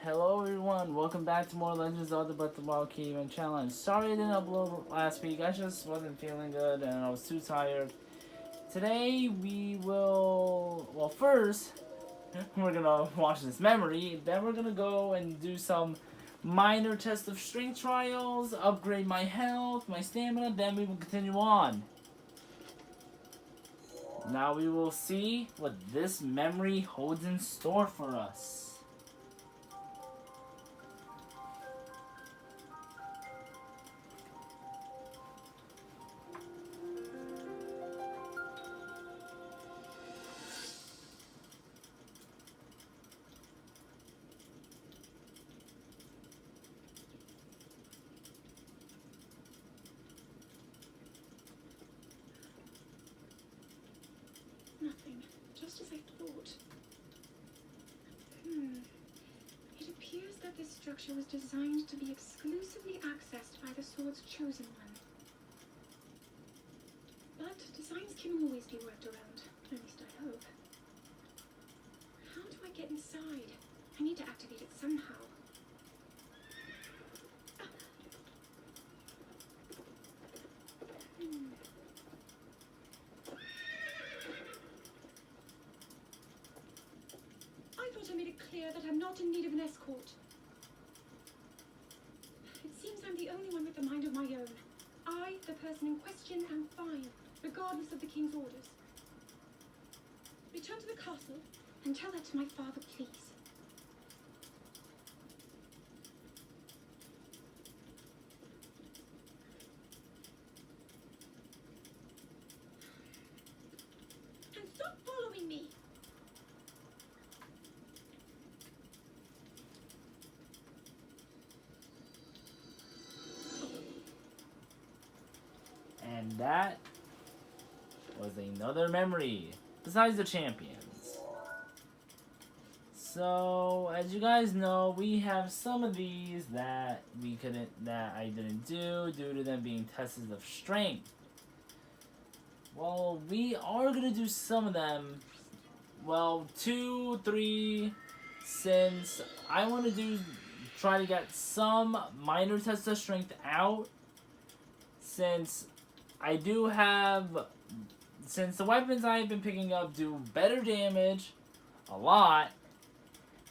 Hello everyone, welcome back to more Legends of Zelda Breath of the Wild Caveman Challenge. Sorry I didn't upload last week, I just wasn't feeling good and I was too tired. Today we will, well first, we're gonna watch this memory, then we're gonna go and do some minor test of strength trials, upgrade my health, my stamina, then we will continue on. Now we will see what this memory holds in store for us. Nothing. Just as I thought. It appears that this structure was designed to be exclusively accessed by the sword's chosen one. But designs can always be worked around. At least I hope. How do I get inside? I need to activate it somehow. I thought I made it clear that I'm not in need of an escort. It seems I'm the only one with a mind of my own. I, the person in question, am fine, regardless of the king's orders. Return to the castle and tell that to my father, please. And stop following me! And that was another memory, besides the champions. So, as you guys know, we have some of these that I didn't do due to them being tests of strength. Well, we are gonna do some of them. Well, 2, 3, since I want to try to get some minor tests of strength out, since I do have, since the weapons I've been picking up do better damage, a lot,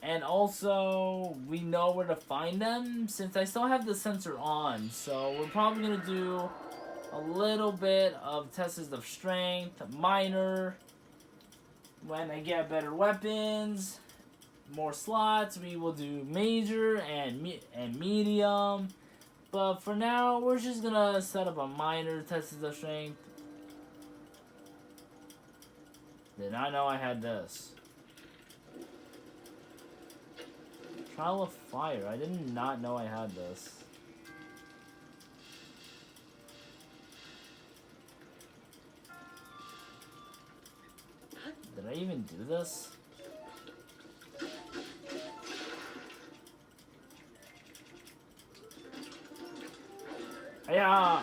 and also we know where to find them, since I still have the sensor on, so we're probably going to do a little bit of tests of strength, minor, when I get better weapons, more slots, we will do major and medium. But for now, we're just gonna set up a minor test of strength. Did not know I had this. Trial of Fire. I did not know I had this. Did I even do this? Yeah.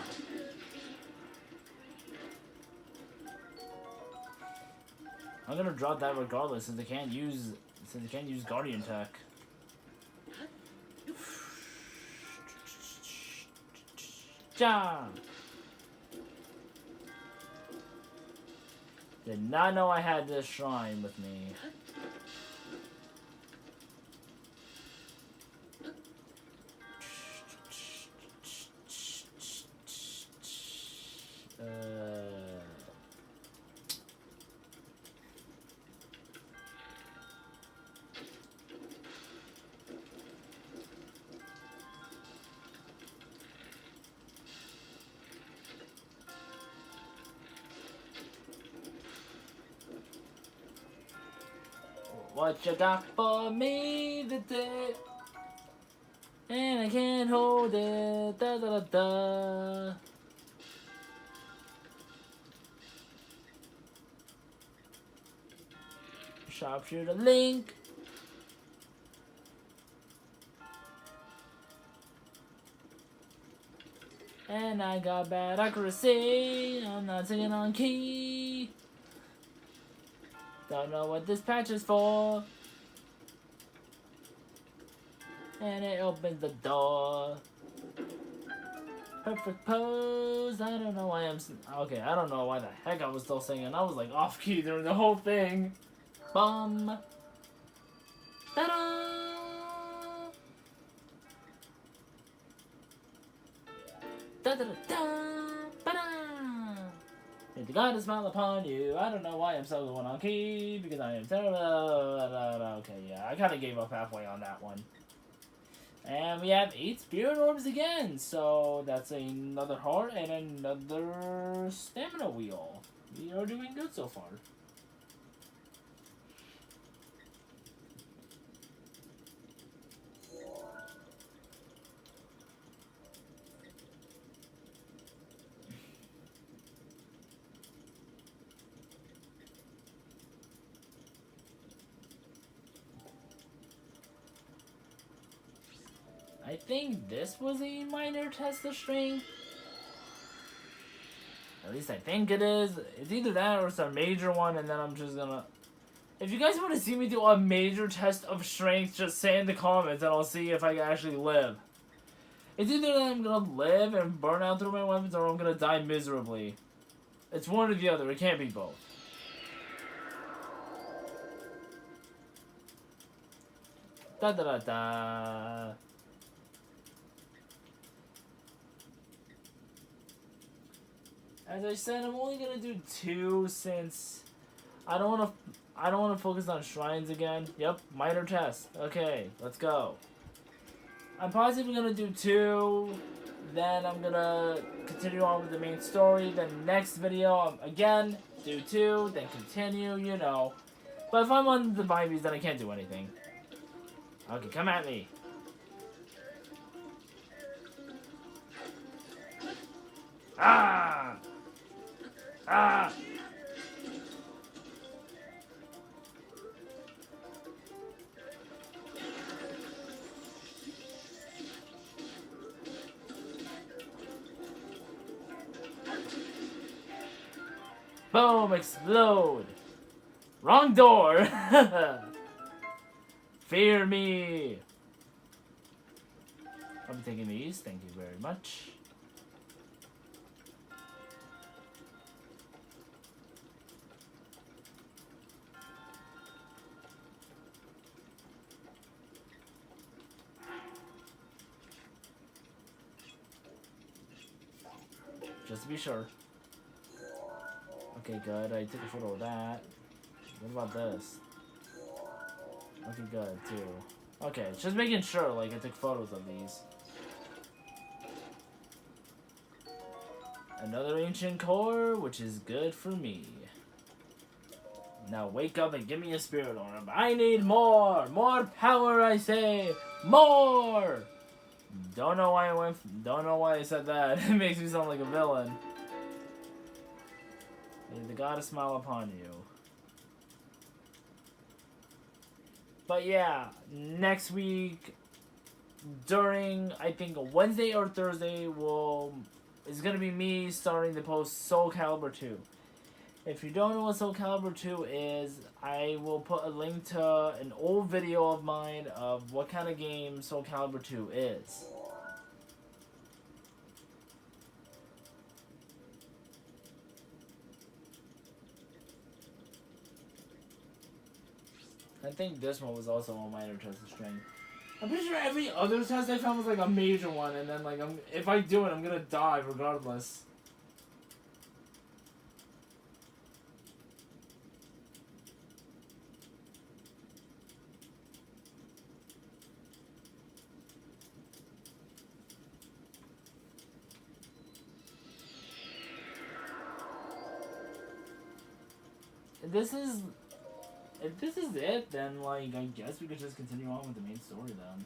I'm gonna drop that regardless since I can't use Guardian Tech. Ja. Did not know I had this shrine with me. What you got for me today? And I can't hold it. Da da da da. Sharpshooter Link. And I got bad accuracy. I'm not singing on key. Don't know what this patch is for. And it opens the door. Perfect pose. I don't know why okay, I don't know why the heck I was still singing. I was like off key during the whole thing. Bum. Ta-da! Da-da-da-da! Ba-da! May the God smile upon you. I don't know why I'm so going on key, because I am terrible. Okay, yeah, I kind of gave up halfway on that one. And we have 8 spirit orbs again, so that's another heart and another stamina wheel. We are doing good so far. I think this was a minor test of strength. At least I think it is. It's either that or it's a major one, and then I'm just gonna... If you guys want to see me do a major test of strength, just say in the comments, and I'll see if I can actually live. It's either that I'm gonna live and burn out through my weapons, or I'm gonna die miserably. It's one or the other. It can't be both. Da-da-da-da. As I said, I'm only gonna do 2 since I don't wanna focus on shrines again. Yep, minor test. Okay, let's go. I'm possibly gonna do 2, then I'm gonna continue on with the main story. Then next video, again, do 2, then continue, you know. But if I'm on the vibes, then I can't do anything. Okay, come at me. Ah! Ah! Boom! Explode! Wrong door! Fear me! I'll be taking these, thank you very much. Just to be sure. Okay, good. I took a photo of that. What about this? Okay, good, too. Okay, just making sure, like, I took photos of these. Another ancient core, which is good for me. Now wake up and give me a spirit orb. I need more! More power, I say! More! Don't know why I said that. It makes me sound like a villain. May the God smile upon you. But yeah, next week, during, I think, Wednesday or Thursday, is going to be me starting to post Soul Calibur 2. If you don't know what Soul Calibur 2 is, I will put a link to an old video of mine of what kind of game Soul Calibur 2 is. I think this one was also a minor test of strength. I'm pretty sure every other test I found was like a major one, and then like if I do it, I'm gonna die regardless. If this is it, then, like, I guess we could just continue on with the main story, then.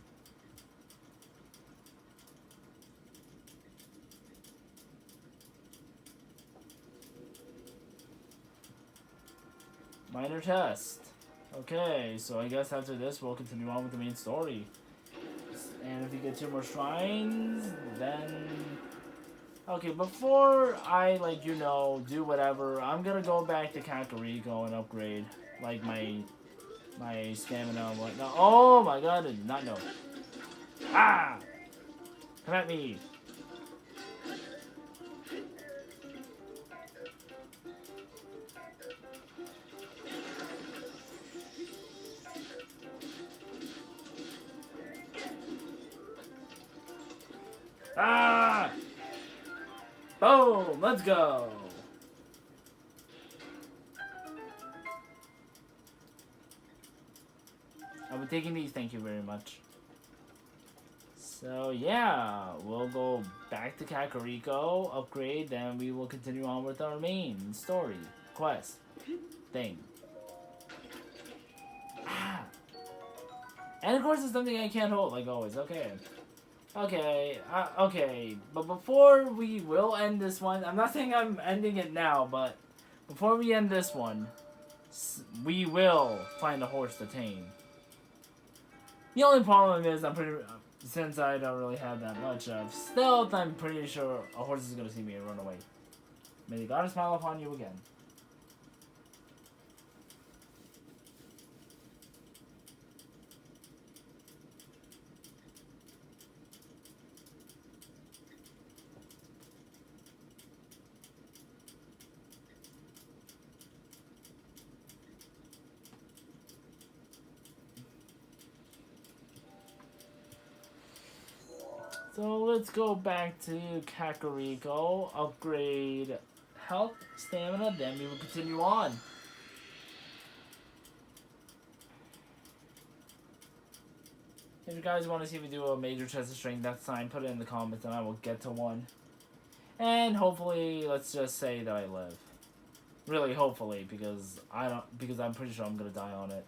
Minor test. Okay, so I guess after this, we'll continue on with the main story. And if we get 2 more shrines, then... Okay, before I, like, you know, do whatever, I'm gonna go back to Kakariko and upgrade, like, my stamina and whatnot. Oh my god, I did not know. Ah! Come at me. Ah! Boom! Let's go! I'll be taking these, thank you very much. So yeah, we'll go back to Kakariko, upgrade, then we will continue on with our main story, quest, thing. Ah! And of course it's something I can't hold, like always, okay. Okay, but before we will end this one, I'm not saying I'm ending it now, but before we end this one, we will find a horse to tame. The only problem is since I don't really have that much of stealth, I'm pretty sure a horse is gonna see me and run away. May the goddess smile upon you again. So let's go back to Kakariko, upgrade health, stamina, then we will continue on. If you guys want to see me do a major test of strength, that's fine. Put it in the comments and I will get to one. And hopefully, let's just say that I live. Really, hopefully, because I'm pretty sure I'm gonna die on it.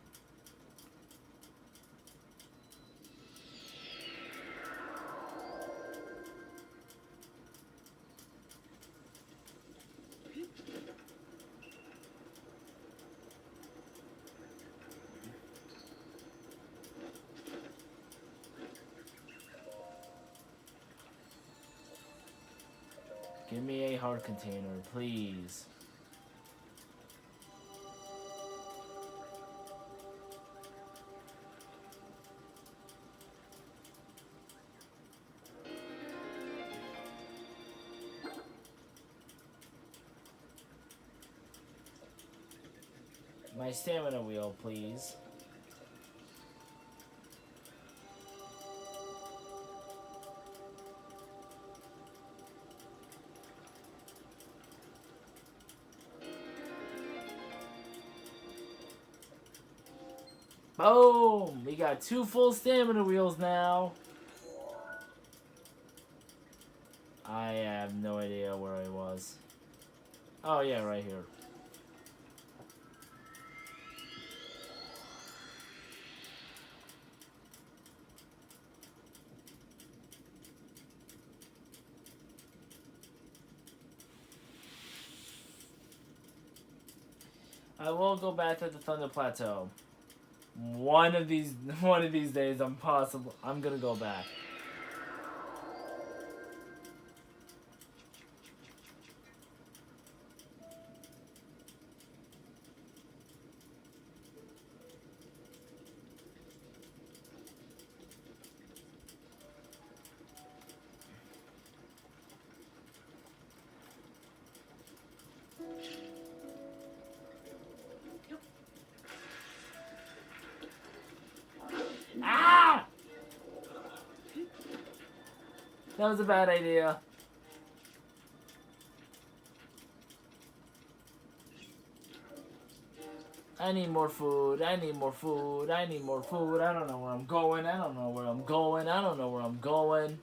Give me a heart container, please. My stamina wheel, please. Boom! We got 2 full stamina wheels now. I have no idea where I was. Oh yeah, right here. I will go back to the Thunder Plateau. One of these days, I'm gonna go back. Ah! That was a bad idea. I need more food. I need more food. I need more food. I don't know where I'm going. I don't know where I'm going. I don't know where I'm going.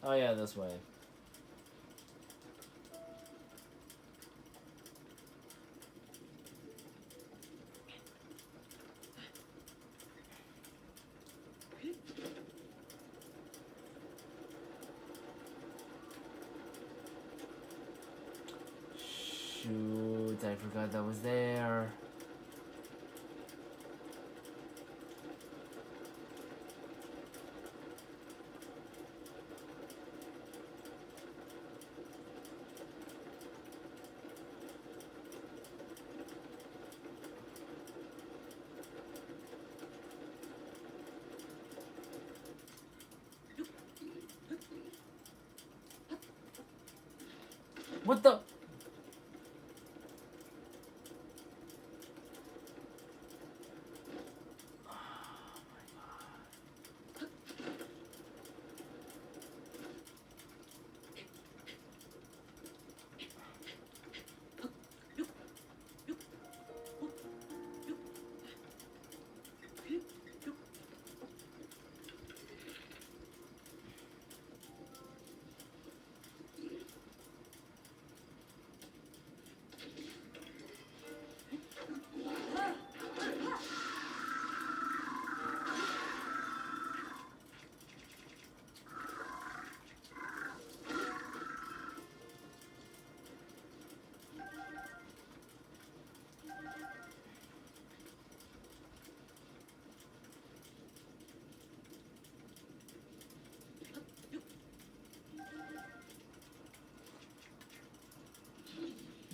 Oh yeah, this way. Shoot, I forgot that was there. What the?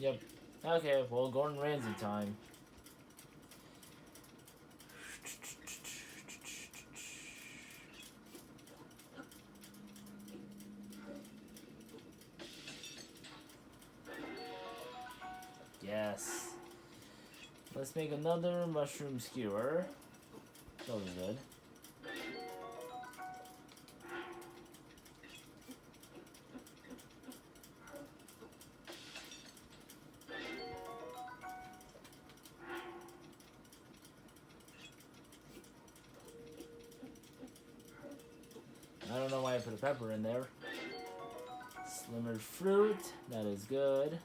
Yep. Okay, well, Gordon Ramsay time. Yes. Let's make another mushroom skewer. Those are good. I don't know why I put a pepper in there. Slimmered fruit. That is good.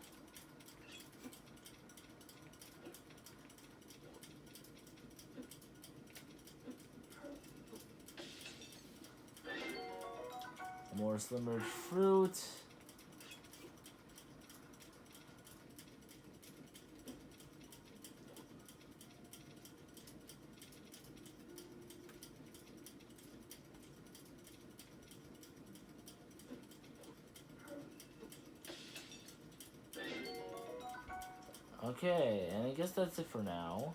More slimmered fruit. Okay, and I guess that's it for now.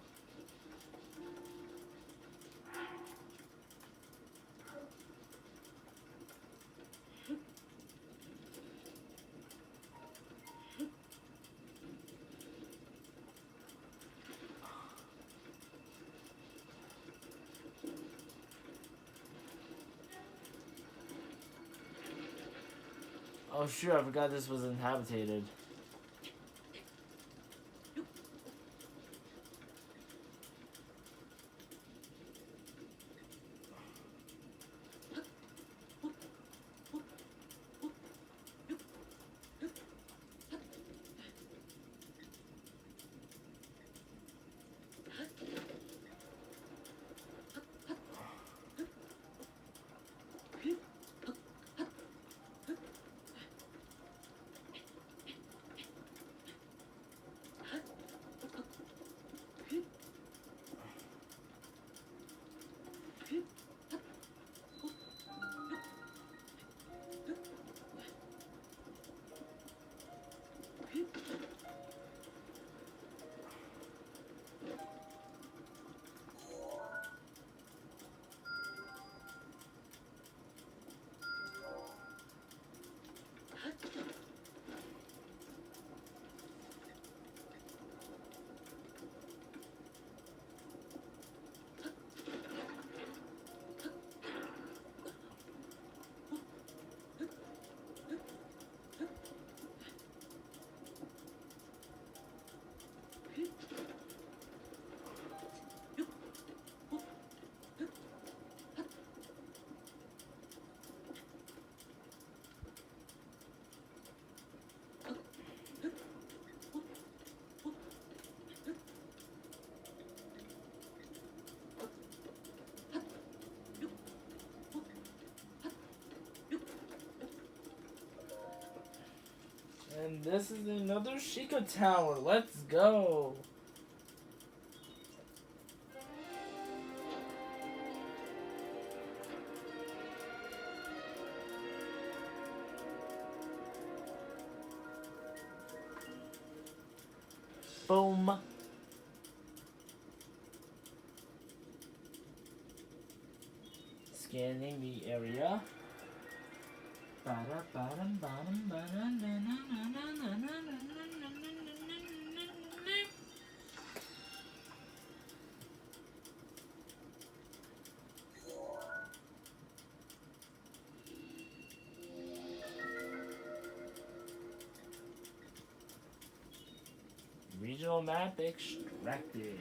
Oh sure, I forgot this was inhabited. And this is another Sheikah Tower. Let's go. Boom. Scanning the area. Regional map extracted.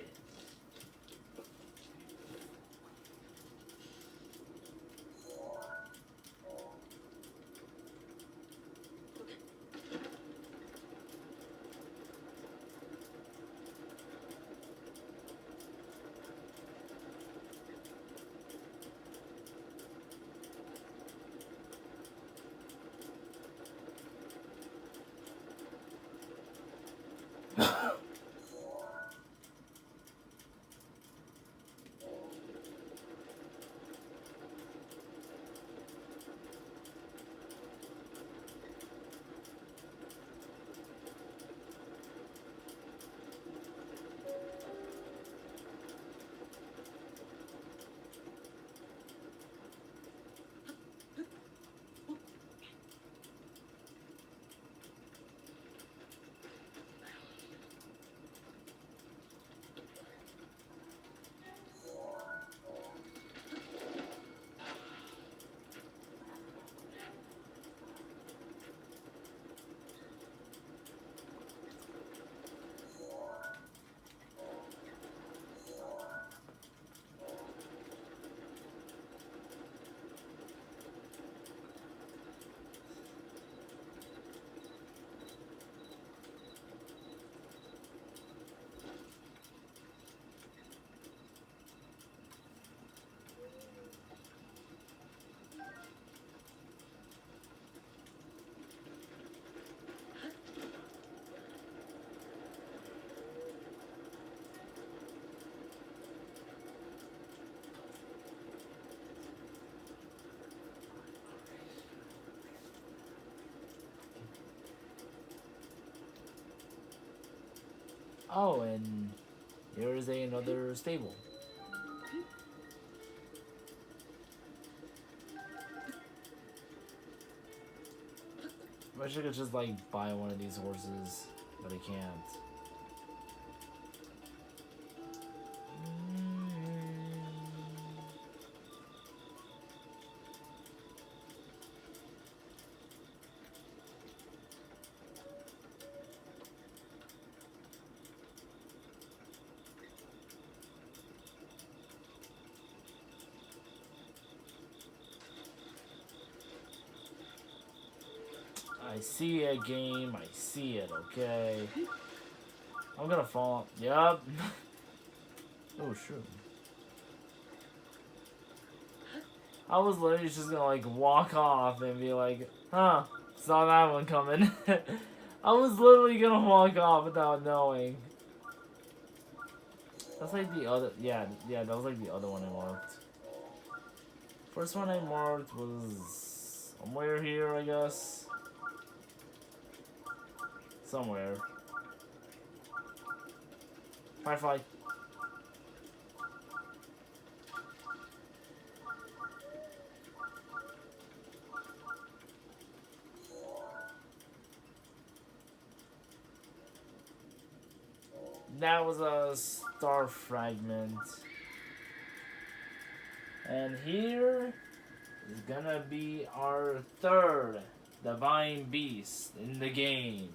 Oh, and here is another stable. I wish I could just like buy one of these horses, but I can't. I see a game, I see it, okay? I'm gonna fall. Yup. Oh, shoot. I was literally just gonna like walk off and be like, huh, saw that one coming. I was literally gonna walk off without knowing. That's like the other, yeah, that was like the other one I marked. First one I marked was somewhere here, I guess. Somewhere. Firefly. That was a star fragment. And here is gonna be our third divine beast in the game.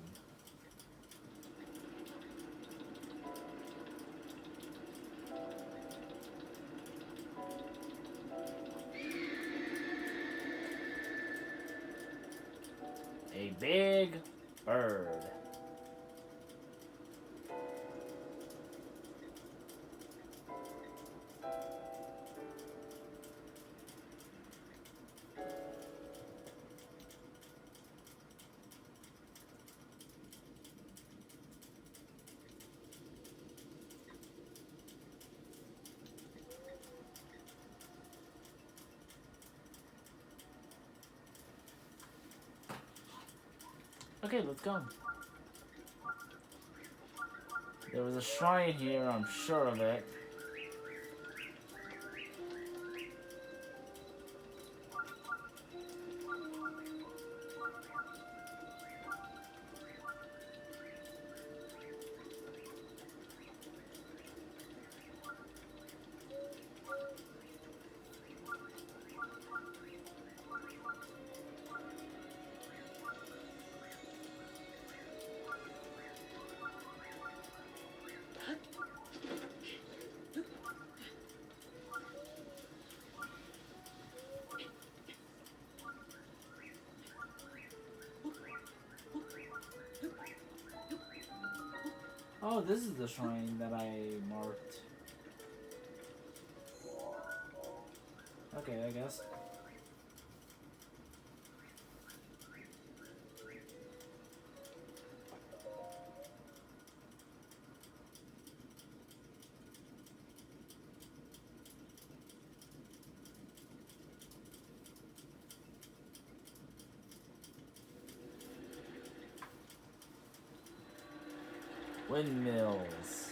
A big bird. Okay, let's go. There was a shrine here, I'm sure of it. Oh, this is the shrine that I marked. Okay, I guess. Windmills.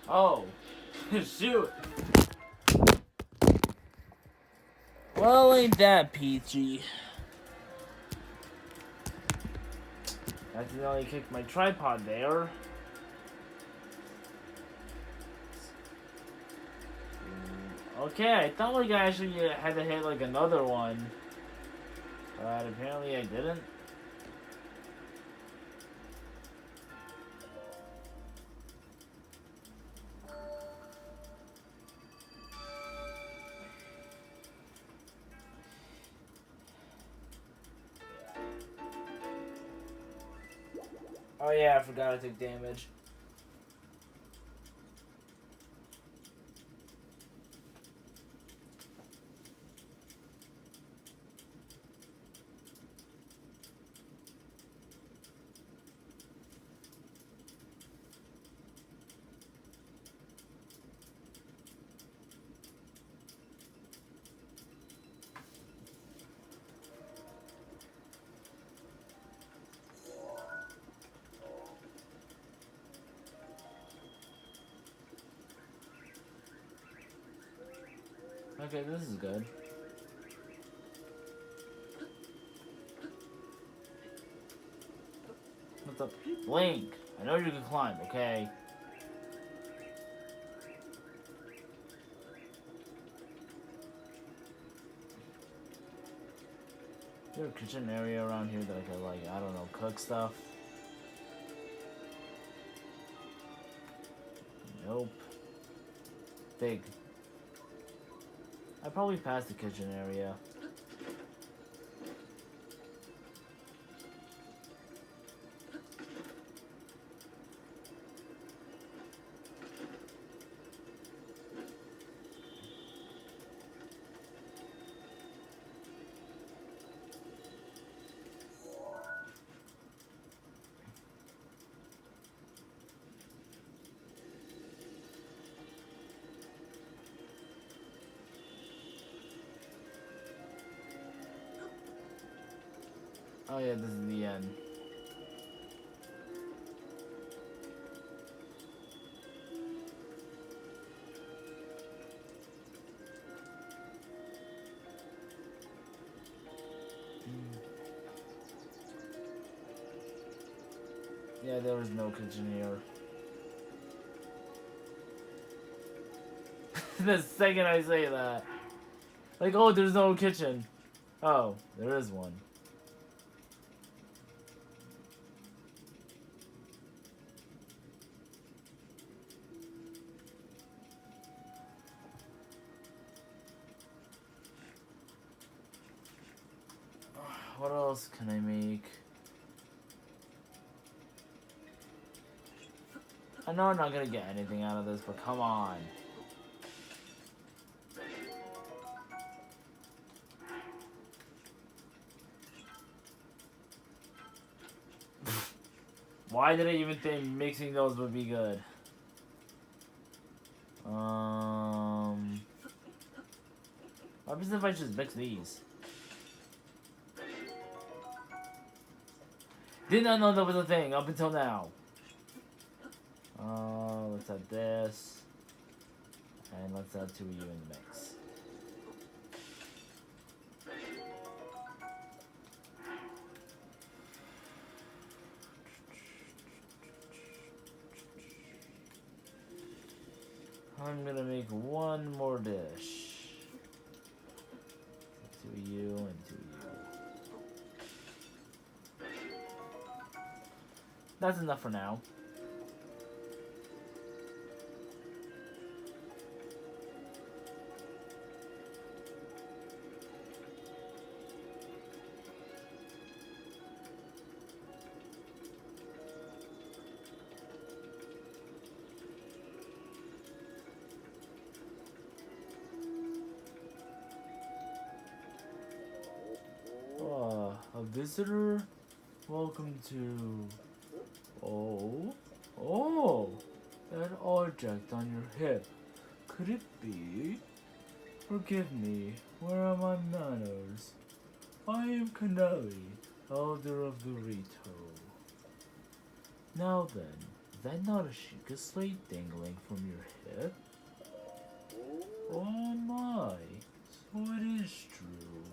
Oh, shoot. Well, ain't that peachy. I accidentally kicked my tripod there. Okay, I thought like I actually had to hit like another one. But apparently I didn't. Oh yeah, I forgot to take damage. Okay, this is good. What's up? Blink! I know you can climb, okay? Is there a kitchen area around here that I could, like, I don't know, cook stuff? Nope. Big. I probably passed the kitchen area. Oh yeah, this is the end. Yeah, there was no kitchen here. The second I say that. Like, oh, there's no kitchen. Oh, there is one. What else can I make? I know I'm not gonna get anything out of this, but come on. Why did I even think mixing those would be good? What happens if I just mix these? Did not know that was a thing up until now. Let's add this. And let's add 2 of you in the mix. I'm gonna make one more dish. 2 of you and 2 of you. That's enough for now. A visitor? Welcome to... Oh, that object on your hip. Could it be? Forgive me, where are my manners? I am Canelli, elder of the Rito. Now then, is that not a Sheikah slate dangling from your hip? Oh my, so it is true.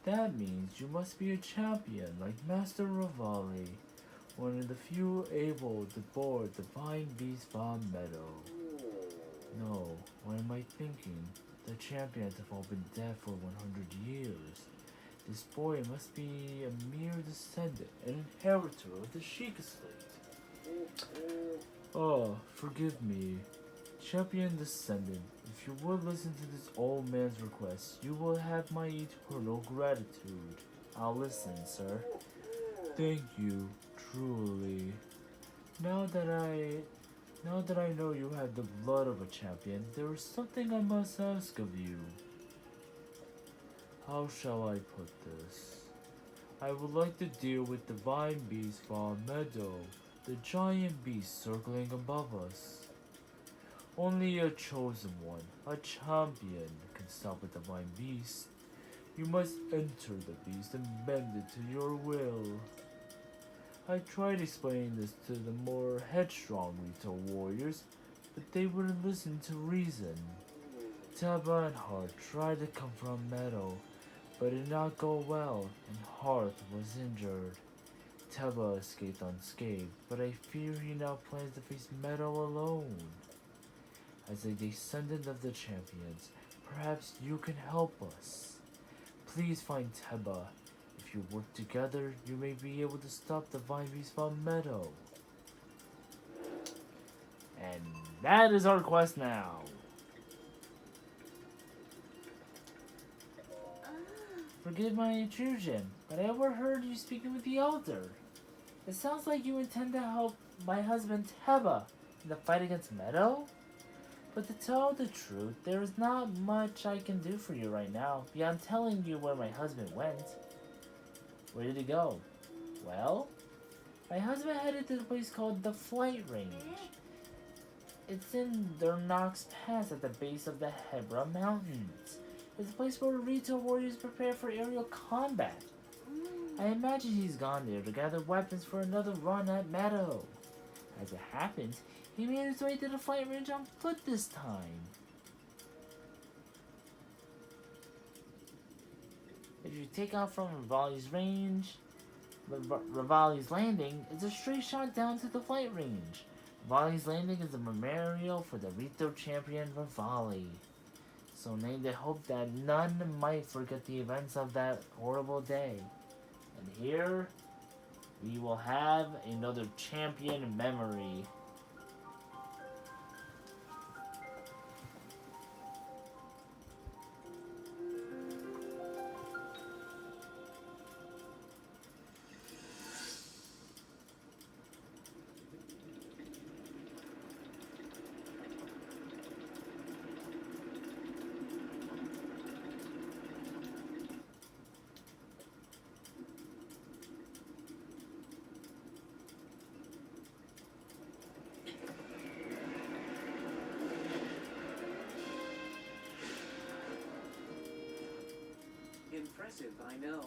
That means you must be a champion like Master Revali, one of the few able to board the Divine Beast Bomb Meadow. No, what am I thinking? The champions have all been dead for 100 years. This boy must be a mere descendant, an inheritor of the Sheikah slate. Oh, forgive me. Champion descendant, if you would listen to this old man's request, you will have my eternal gratitude. I'll listen, sir. Thank you, truly. Now that I know you have the blood of a champion, there is something I must ask of you. How shall I put this? I would like to deal with the Divine Beast from Medoh, the giant beast circling above us. Only a chosen one, a champion, can stop a divine beast. You must enter the beast and bend it to your will. I tried explaining this to the more headstrong Rito warriors, but they wouldn't listen to reason. Teba and Heart tried to confront Medoh, but it did not go well, and Heart was injured. Teba escaped unscathed, but I fear he now plans to face Medoh alone. As a descendant of the champions, perhaps you can help us. Please find Teba. If you work together, you may be able to stop the Divine Beast from Medoh. And that is our quest now. Forgive my intrusion, but I overheard you speaking with the elder. It sounds like you intend to help my husband Teba in the fight against Medoh? But to tell the truth, there is not much I can do for you right now, beyond telling you where my husband went. Where did he go? Well, my husband headed to a place called the Flight Range. It's in Durnock's Pass at the base of the Hebra Mountains. It's a place where Rito warriors prepare for aerial combat. I imagine he's gone there to gather weapons for another run at Medoh. As it happens, he made his way to the Flight Range on foot this time. If you take off from Revali's range, Revali's Landing is a straight shot down to the Flight Range. Revali's Landing is a memorial for the Rito champion Revali. So named in hope that none might forget the events of that horrible day. And here, we will have another champion memory. impressive, I know.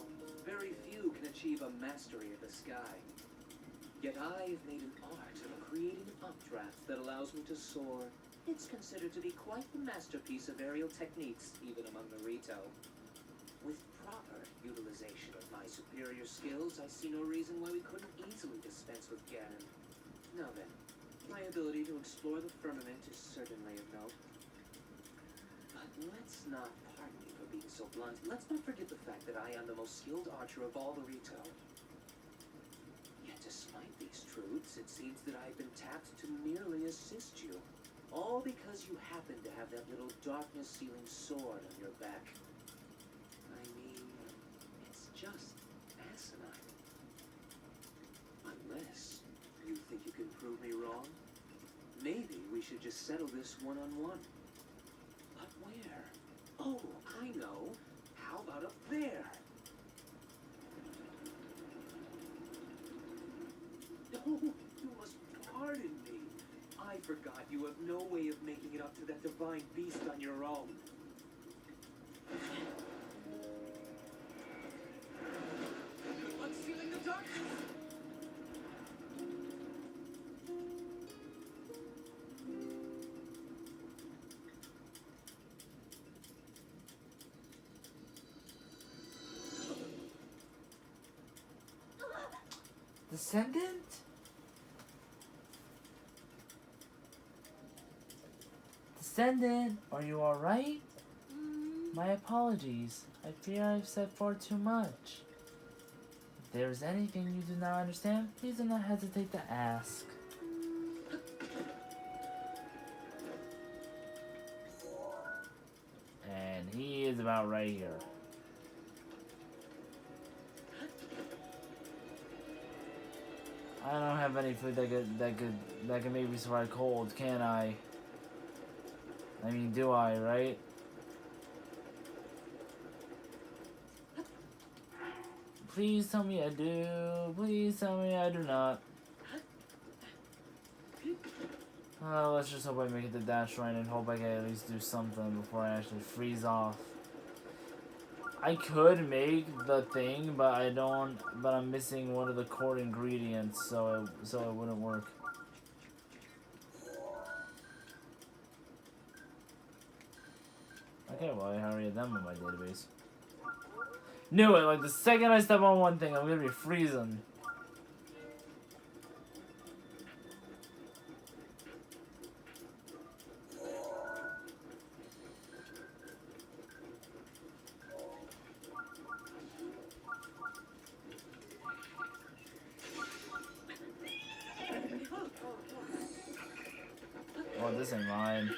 Very few can achieve a mastery of the sky. Yet I've made an art of creating updrafts that allows me to soar. It's considered to be quite the masterpiece of aerial techniques, even among the rito. With proper utilization of my superior skills, I see no reason why we couldn't easily dispense with Ganon. Now then, my ability to explore the firmament is certainly of note. But let's not, pardon me for being so blunt, let's not forget the fact that I am the most skilled archer of all the rito. Yet despite these truths, it seems that I've been tapped to merely assist you. All because you happen to have that little darkness-sealing sword on your back. I mean, it's just asinine. Unless you think you can prove me wrong, maybe we should just settle this one-on-one. But where? Oh, I know. How about up there? Oh, you must pardon me. I forgot you have no way of making it up to that divine beast on your own. Good luck sealing the darkness! Descendant? Descendant, are you alright? My apologies. I fear I've said far too much. If there is anything you do not understand, please do not hesitate to ask. And he is about right here. I don't have any food that could make me survive cold, can I? I mean, do I, right? Please tell me I do. Please tell me I do not. Let's just hope I make it to Dash Shrine and hope I can at least do something before I actually freeze off. I could make the thing, but I don't. But I'm missing one of the core ingredients, so it wouldn't work. Okay, well I already have them in my database. Knew it! Like the second I step on one thing, I'm gonna be freezing. Oh, this ain't mine.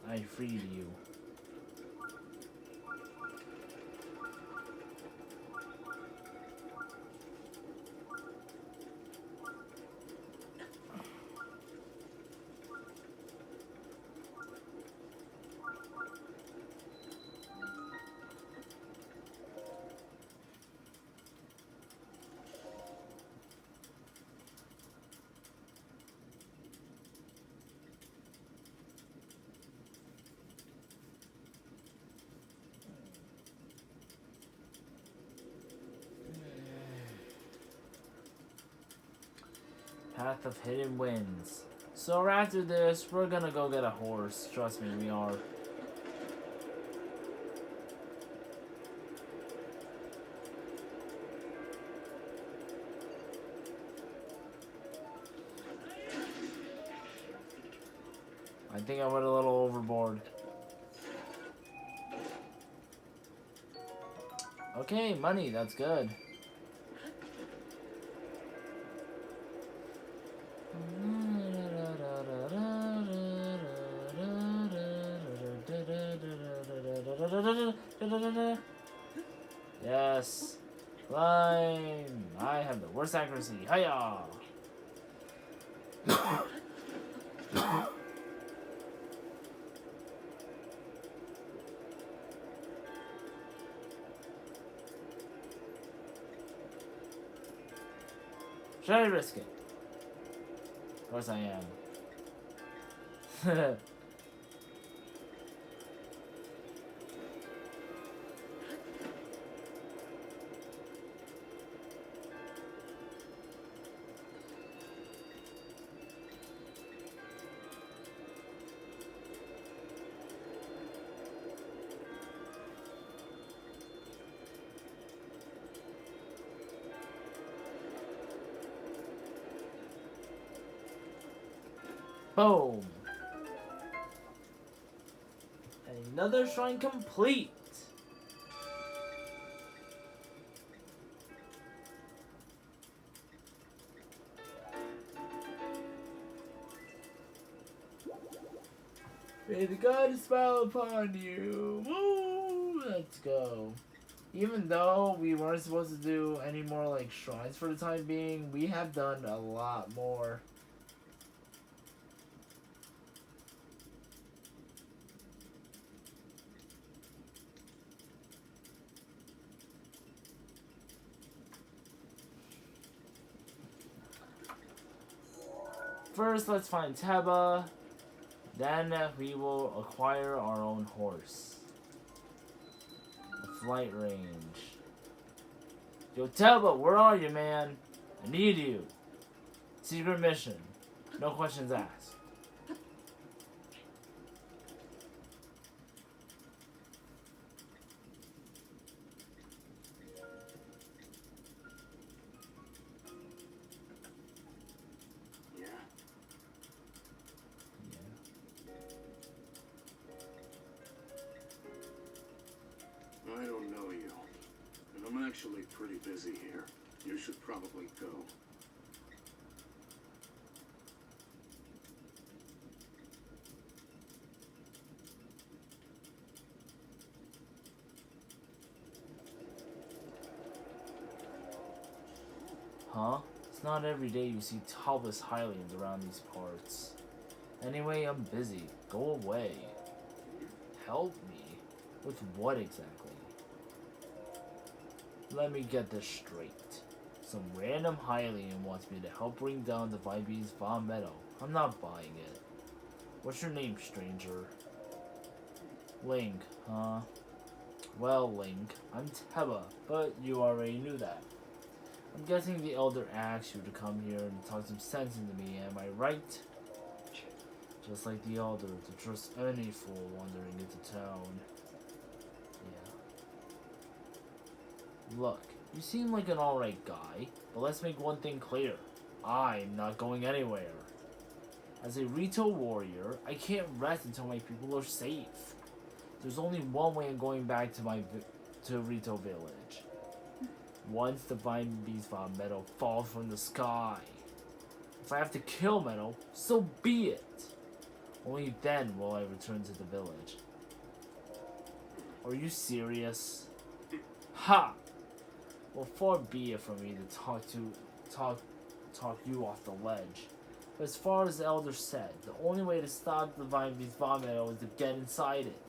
I freed you. Path of Hidden Winds. So after this, we're gonna go get a horse. Trust me, we are. I think I went a little overboard. Okay, money, that's good. Yes. Climb. I have the worst accuracy. Hiya! Should I risk it? Of course I am. Boom. Another shrine complete. May the gods smile upon you. Woo! Let's go. Even though we weren't supposed to do any more like shrines for the time being, we have done a lot more. First, let's find Teba. Then we will acquire our own horse. A flight range. Yo, Teba, where are you, man? I need you. Secret mission. No questions asked. I don't know you, and I'm actually pretty busy here. You should probably go. Huh? It's not every day you see topless Hylians around these parts. Anyway, I'm busy. Go away. Help me? With what exactly? Let me get this straight. Some random Hylian wants me to help bring down the Vibe's medoh. I'm not buying it. What's your name, stranger? Link, huh? Well, Link, I'm Teba, but you already knew that. I'm guessing the Elder asked you to come here and talk some sense into me, am I right? Just like the Elder, to trust any fool wandering into town. Yeah. Look, you seem like an alright guy, but let's make one thing clear. I'm not going anywhere. As a Rito warrior, I can't rest until my people are safe. There's only one way of going back to Rito village. Once the Vibe's medoh falls from the sky. If I have to kill Medoh, so be it. Only then will I return to the village. Are you serious? Ha! Well, far be it from me to talk you off the ledge. But as far as the Elder said, the only way to stop the Vibe's medoh is to get inside it.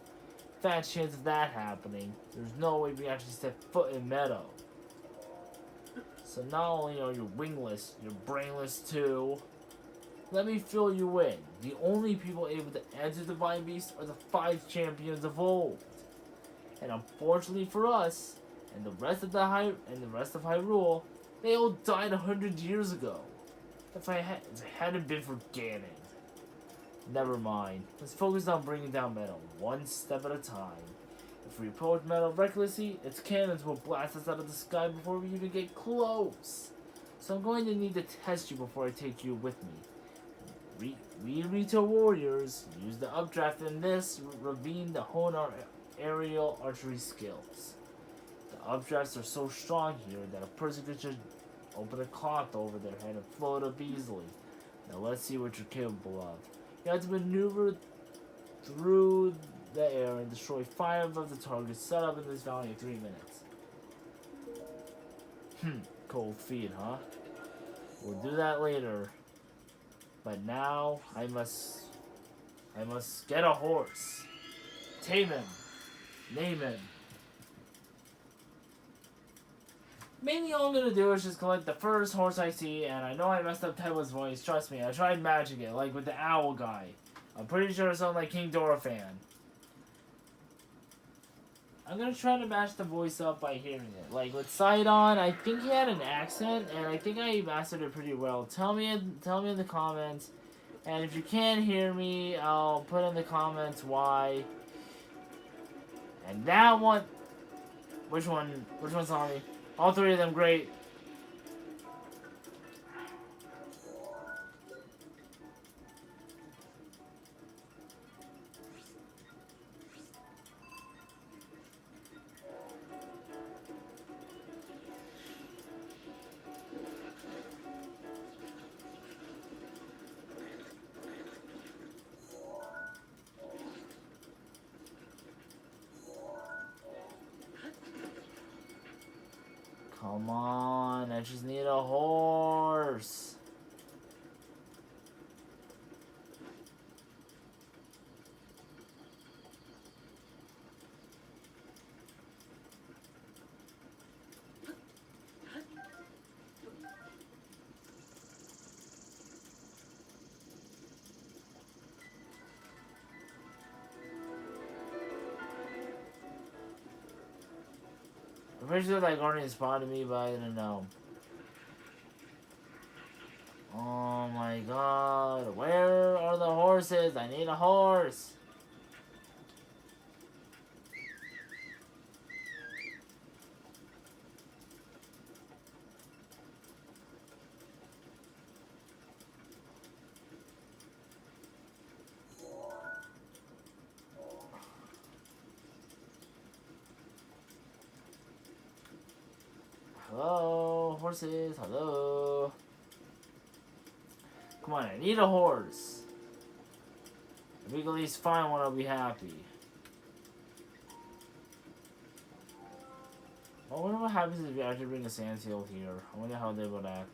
Fat chance of that happening. There's no way we actually step foot in Medoh. So not only are you wingless, you're brainless too. Let me fill you in. The only people able to enter the Divine Beast are the 5 champions of old. And unfortunately for us, and the rest of Hyrule, they all died 100 years ago. If it hadn't been for Ganon. Never mind. Let's focus on bringing down medoh, one step at a time. If we approach medoh recklessly, its cannons will blast us out of the sky before we even get close. So I'm going to need to test you before I take you with me. We rito warriors use the updraft in this ravine to hone our aerial archery skills. The updrafts are so strong here that a person could just open a cloth over their head and float up easily. Now let's see what you're capable of. You have to maneuver through the air and destroy 5 of the targets set up in this valley in 3 minutes. Cold feet, huh? We'll do that later. But now I must get a horse. Tame him. Name him. Mainly all I'm gonna do is just collect the first horse I see, and I know I messed up Teba's voice, trust me, I tried matching it, like with the owl guy. I'm pretty sure it sounds like King Doraphan. I'm gonna try to match the voice up by hearing it. Like with Sidon, I think he had an accent, and I think I mastered it pretty well. Tell me in the comments, and if you can't hear me, I'll put in the comments why. And that one, which one's on me? All 3 of them great. Come on, I just need a horse. I'm pretty sure that Guardian spotted me, but I didn't know. Oh my god, where are the horses? I need a horse. Hello, horses, hello. Come on, I need a horse. If we can at least find one, I'll be happy. I wonder what happens if you actually bring a sand seal here. I wonder how they would act.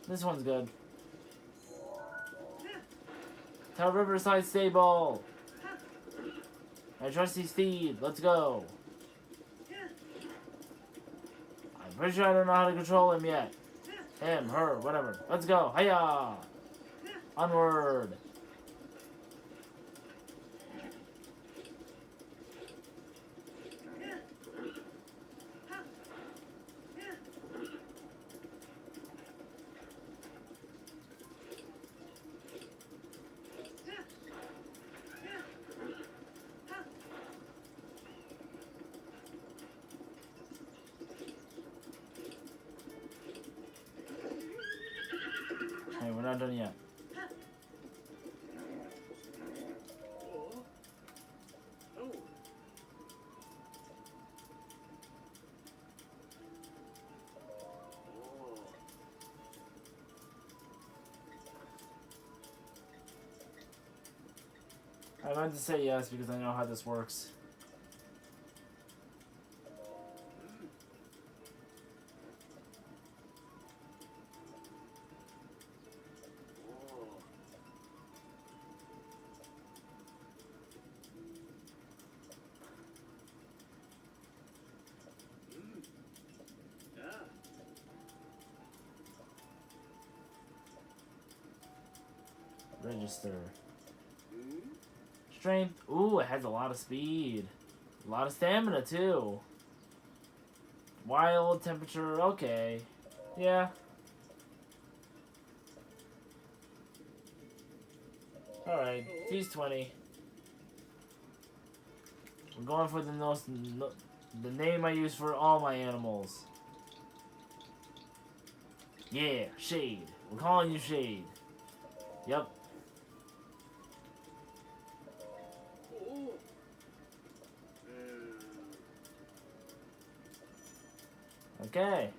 This one's good. Tell Riverside Stable. I trust his steed. Let's go. I'm pretty sure I don't know how to control him yet. Him, her, whatever. Let's go. Hiya! Onward. we're not done yet. I meant to say yes because I know how this works. Register. Strength. Ooh, it has a lot of speed. A lot of stamina, too. Wild temperature. Okay. Yeah. Alright. He's 20. I'm going for the name I use for all my animals. Yeah, Shade. We're calling you Shade. Yep. Okay.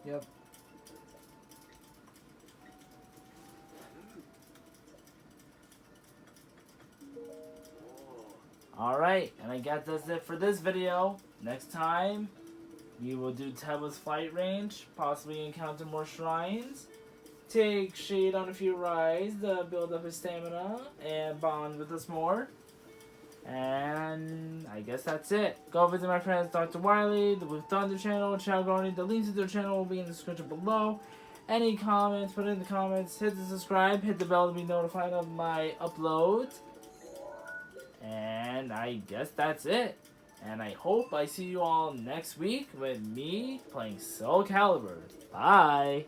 Yep. Alright, and I guess that's it for this video. Next time, we will do Teba's flight range, possibly encounter more shrines, take Shade on a few rides to build up his stamina, and bond with us more. And I guess that's it. Go visit my friends Dr. Wiley, the Blue Thunder channel, Chow Garney. The links to their channel will be in the description below. Any comments, put it in the comments. Hit the subscribe, hit the bell to be notified of my uploads. And I guess that's it. And I hope I see you all next week with me playing Soul Calibur. Bye!